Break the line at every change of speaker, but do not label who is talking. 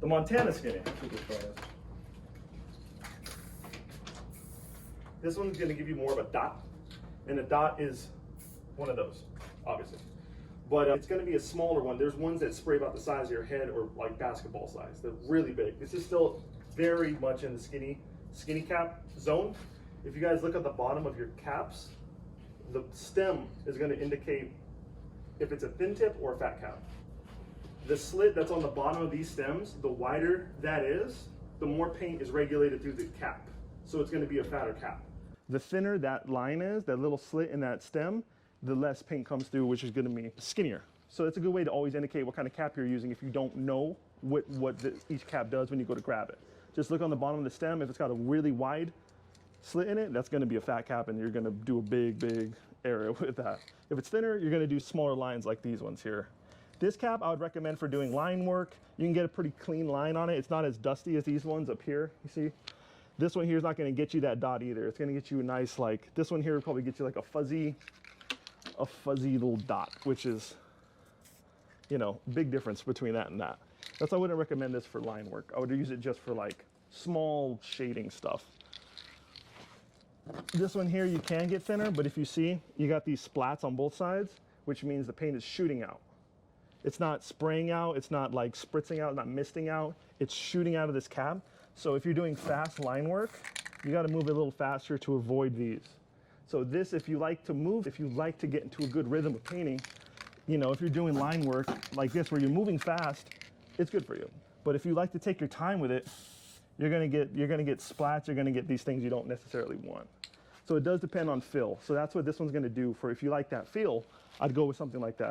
The Montana Skinny. That's what this one is. This one's going to give you more of a dot, and a dot is one of those, obviously. But it's going to be a smaller one. There's ones that spray about the size of your head or like basketball size. They're really big. This is still very much in the skinny cap zone. If you guys look at the bottom of your caps, the stem is going to indicate if it's a thin tip or a fat cap. The slit that's on the bottom of these stems, the wider that is, the more paint is regulated through the cap. So it's going to be a fatter cap. The thinner that line is, that little slit in that stem, the less paint comes through, which is going to be skinnier. So it's a good way to always indicate what kind of cap you're using if you don't know what each cap does when you go to grab it. Just look on the bottom of the stem. If it's got a really wide slit in it, that's going to be a fat cap, and you're going to do a big area with that. If it's thinner, you're going to do smaller lines like these ones here. This cap I would recommend for doing line work. You can get a pretty clean line on it. It's not as dusty as these ones up here, you see? This one here is not going to get you that dot either. It's going to get you a nice, like, this one here will probably get you like a fuzzy little dot, which is, you know, big difference between that and that. That's why I wouldn't recommend this for line work. I would use it just for like small shading stuff. This one here you can get thinner, but if you see, you got these splats on both sides, which means the paint is shooting out. It's not spraying out, it's not like spritzing out, not misting out, it's shooting out of this cap. So if you're doing fast line work, you got to move it a little faster to avoid these. So this, if you like to move, if you like to get into a good rhythm of painting, you know, if you're doing line work like this where you're moving fast, it's good for you. But if you like to take your time with it, you're gonna get splats, you're gonna get these things you don't necessarily want. So it does depend on feel. So that's what this one's gonna do. For if you like that feel, I'd go with something like that.